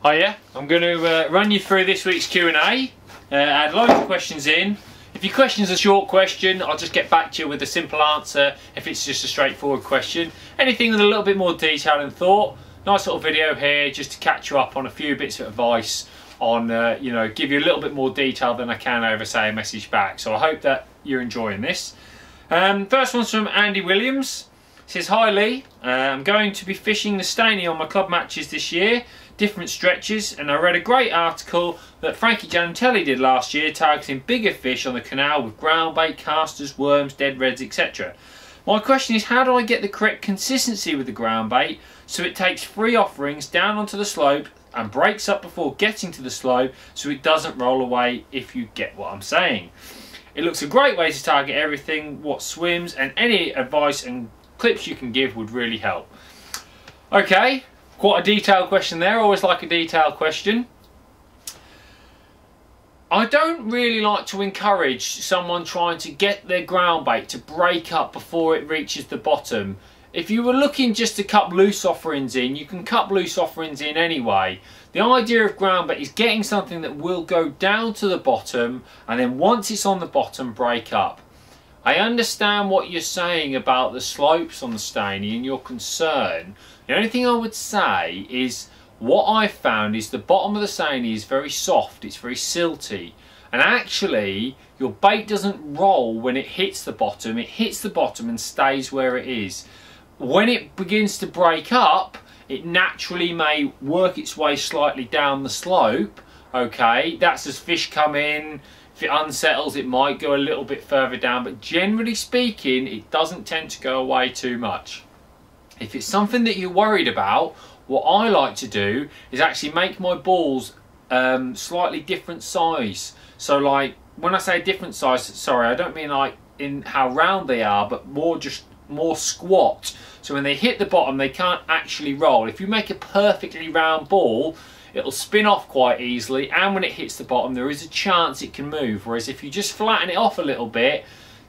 Hiya, I'm going to run you through this week's Q&A. I had loads of questions in. If your question's a short question, I'll just get back to you with a simple answer if it's just a straightforward question. Anything with a little bit more detail and thought, nice little video here just to catch you up on a few bits of advice on, you know, give you a little bit more detail than I can over, say, a message back. So I hope that you're enjoying this. First one's from Andy Williams. It says, "Hi Lee, I'm going to be fishing the Staney on my club matches this year, different stretches, and I read a great article that Frankie Giantelli did last year targeting bigger fish on the canal with ground bait, casters, worms, dead reds, etc. My question is, how do I get the correct consistency with the ground bait so it takes 3 offerings down onto the slope and breaks up before getting to the slope so it doesn't roll away, if you get what I'm saying? It looks a great way to target everything what swims, and any advice and clips you can give would really help." Okay, quite a detailed question there. I always like a detailed question. I don't really like to encourage someone trying to get their ground bait to break up before it reaches the bottom. If you were looking just to cup loose offerings in, you can cup loose offerings in anyway. The idea of ground bait is getting something that will go down to the bottom, and then once it's on the bottom, break up. I understand what you're saying about the slopes on the Staney and your concern. The only thing I would say is, what I've found is the bottom of the Staney is very soft, it's very silty, and actually your bait doesn't roll when it hits the bottom. It hits the bottom and stays where it is. When it begins to break up, it naturally may work its way slightly down the slope. Okay, that's as fish come in. If it unsettles, it might go a little bit further down, but generally speaking, it doesn't tend to go away too much. If it's something that you're worried about, what I like to do is actually make my balls slightly different size. So like, when I say different size, sorry, I don't mean like in how round they are, but more squat. So when they hit the bottom, they can't actually roll. If you make a perfectly round ball, it'll spin off quite easily, and when it hits the bottom there is a chance it can move. Whereas if you just flatten it off a little bit,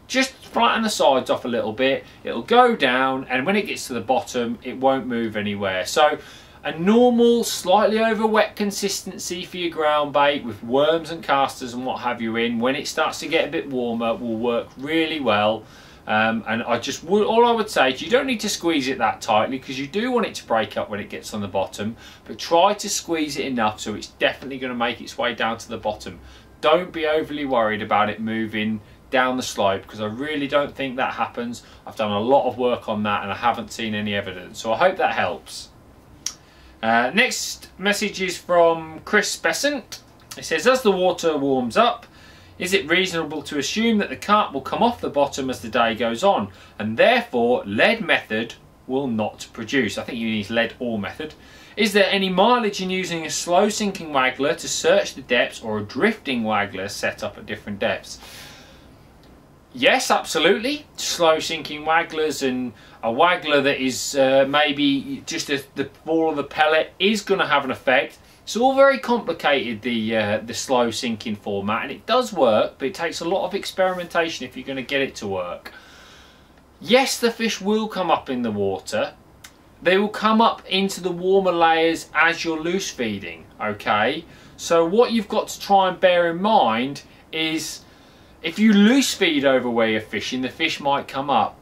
just flatten the sides off a little bit, it'll go down, and when it gets to the bottom it won't move anywhere. So a normal, slightly over wet consistency for your ground bait with worms and casters and what have you in, when it starts to get a bit warmer, will work really well. And all I would say is, you don't need to squeeze it that tightly because you do want it to break up when it gets on the bottom, but try to squeeze it enough so it's definitely going to make its way down to the bottom. Don't be overly worried about it moving down the slope, because I really don't think that happens. I've done a lot of work on that and I haven't seen any evidence, so I hope that helps. Next message is from Chris Besant. It says, "As the water warms up, is it reasonable to assume that the carp will come off the bottom as the day goes on, and therefore lead method will not produce?" I think you need lead or method. "Is there any mileage in using a slow sinking waggler to search the depths, or a drifting waggler set up at different depths?" Yes, absolutely. Slow sinking wagglers and a waggler that is maybe just the ball of the pellet is going to have an effect. It's all very complicated, the slow sinking format, and it does work, but it takes a lot of experimentation if you're going to get it to work. Yes, the fish will come up in the water. They will come up into the warmer layers as you're loose feeding, okay? So what you've got to try and bear in mind is, if you loose feed over where you're fishing, the fish might come up.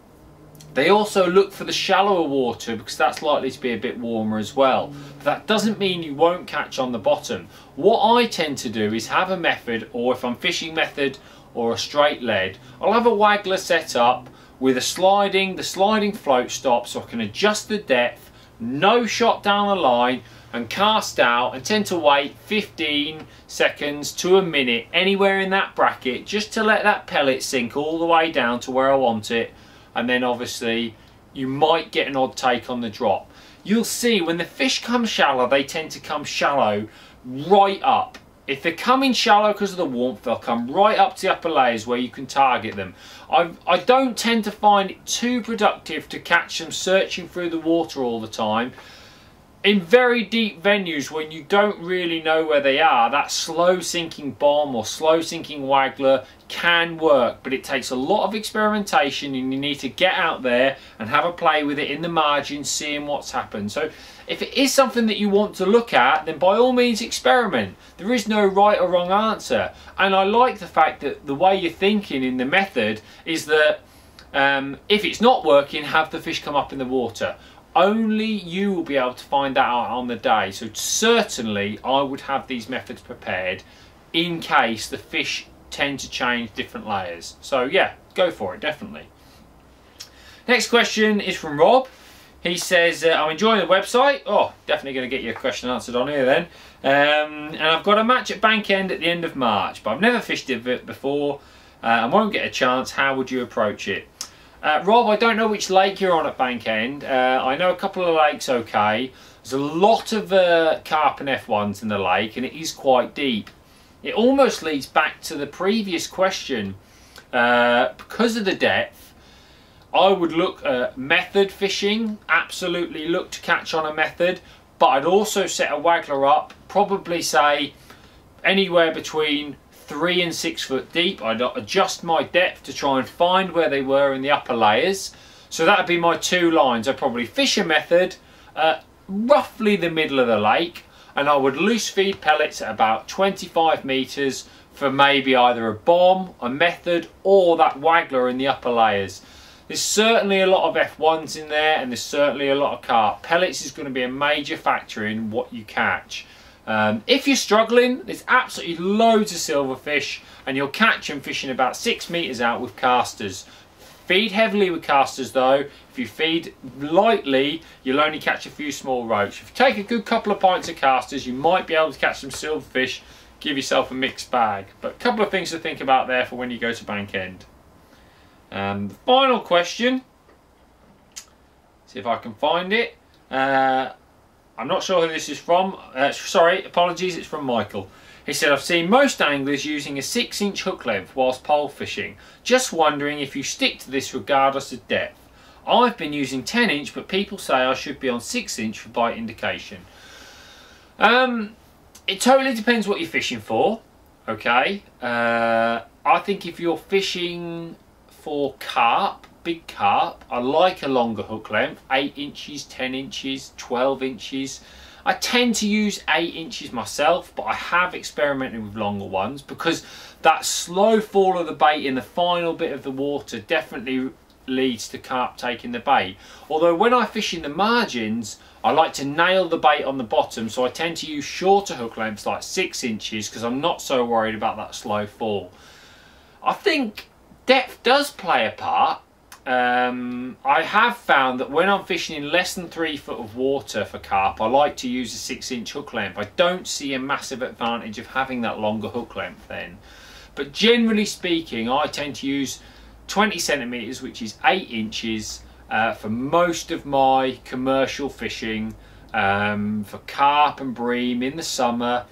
They also look for the shallower water because that's likely to be a bit warmer as well. But that doesn't mean you won't catch on the bottom. What I tend to do is have a method, or if I'm fishing method or a straight lead, I'll have a waggler set up with the sliding float stop, so I can adjust the depth, no shot down the line, and cast out, and tend to wait 15 seconds to a minute, anywhere in that bracket, just to let that pellet sink all the way down to where I want it. And then obviously you might get an odd take on the drop. You'll see when the fish come shallow, they tend to come shallow right up. If they're coming shallow because of the warmth, they'll come right up to the upper layers where you can target them. I don't tend to find it too productive to catch them searching through the water all the time. In very deep venues when you don't really know where they are, that slow sinking bomb or slow sinking waggler can work, but it takes a lot of experimentation and you need to get out there and have a play with it in the margins, seeing what's happened. So if it is something that you want to look at, then by all means experiment. There is no right or wrong answer. And I like the fact that the way you're thinking in the method is that if it's not working, have the fish come up in the water. Only you will be able to find that out on the day. So certainly I would have these methods prepared in case the fish tend to change different layers. So yeah, go for it, definitely. Next question is from Rob. He says, I'm enjoying the website. Oh, definitely going to get your question answered on here then. And I've got a match at Bank End at the end of March, but I've never fished it before and won't get a chance. How would you approach it? Rob, I don't know which lake you're on at Bank End. I know a couple of lakes okay. There's a lot of carp and F1s in the lake and it is quite deep. It almost leads back to the previous question. Because of the depth, I would look at method fishing, absolutely look to catch on a method, but I'd also set a waggler up, probably say anywhere between 3 and 6 foot deep. I'd adjust my depth to try and find where they were in the upper layers. So that would be my 2 lines. I'd probably fish a method at roughly the middle of the lake, and I would loose feed pellets at about 25 metres for maybe either a bomb, a method, or that waggler in the upper layers. There's certainly a lot of F1s in there, and there's certainly a lot of carp. Pellets is going to be a major factor in what you catch. If you're struggling, there's absolutely loads of silverfish and you'll catch them fishing about 6 metres out with casters. Feed heavily with casters though. If you feed lightly, you'll only catch a few small roach. If you take a good couple of pints of casters, you might be able to catch some silverfish, give yourself a mixed bag. But a couple of things to think about there for when you go to Bank End. The final question, see if I can find it. I'm not sure who this is from. Sorry, apologies, it's from Michael. He said, I've seen most anglers using a 6-inch hook length whilst pole fishing. Just wondering if you stick to this regardless of depth. I've been using 10-inch, but people say I should be on 6-inch for bite indication. It totally depends what you're fishing for, okay? I think if you're fishing for carp, big carp, I like a longer hook length, 8 inches, 10 inches, 12 inches. I tend to use 8 inches myself, but I have experimented with longer ones because that slow fall of the bait in the final bit of the water definitely leads to carp taking the bait. Although when I fish in the margins, I like to nail the bait on the bottom, so I tend to use shorter hook lengths like 6 inches because I'm not so worried about that slow fall. I think depth does play a part. I have found that when I'm fishing in less than 3 foot of water for carp, I like to use a 6-inch hook length. I don't see a massive advantage of having that longer hook length then. But generally speaking, I tend to use 20 centimetres, which is 8 inches, for most of my commercial fishing, for carp and bream in the summer.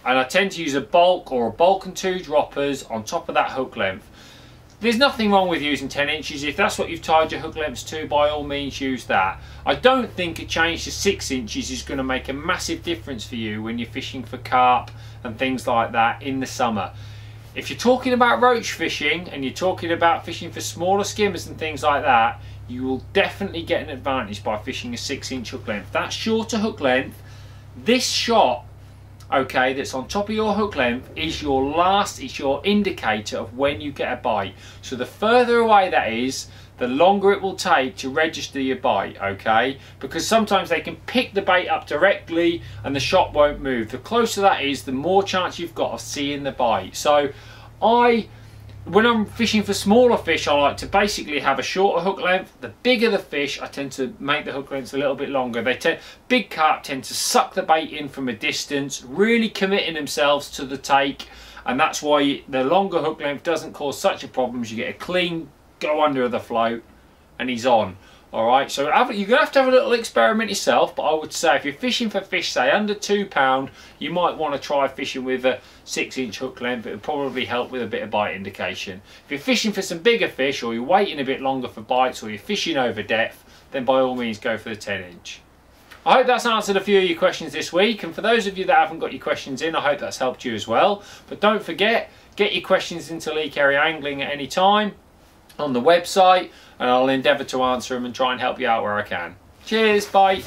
And I tend to use a bulk or a bulk and 2 droppers on top of that hook length. There's nothing wrong with using 10 inches. If that's what you've tied your hook lengths to, by all means use that. I don't think a change to 6 inches is going to make a massive difference for you when you're fishing for carp and things like that in the summer. If you're talking about roach fishing and you're talking about fishing for smaller skimmers and things like that, you will definitely get an advantage by fishing a 6-inch hook length. That shorter hook length, this shot, okay, that's on top of your hook length is your last, it's your indicator of when you get a bite. So the further away that is, the longer it will take to register your bite, okay? Because sometimes they can pick the bait up directly and the shot won't move. The closer that is, the more chance you've got of seeing the bite. So when I'm fishing for smaller fish, I like to basically have a shorter hook length. The bigger the fish, I tend to make the hook lengths a little bit longer. Big carp tend to suck the bait in from a distance, really committing themselves to the take, and that's why the longer hook length doesn't cause such a problem. You get a clean go under the float and he's on. Alright, so you're going to have a little experiment yourself, but I would say if you're fishing for fish, say under £2, you might want to try fishing with a 6-inch hook length. It would probably help with a bit of bite indication. If you're fishing for some bigger fish, or you're waiting a bit longer for bites, or you're fishing over depth, then by all means go for the 10-inch. I hope that's answered a few of your questions this week, and for those of you that haven't got your questions in, I hope that's helped you as well. But don't forget, get your questions into Lee Kerry Angling at any time on the website, and I'll endeavour to answer them and try and help you out where I can. Cheers, bye.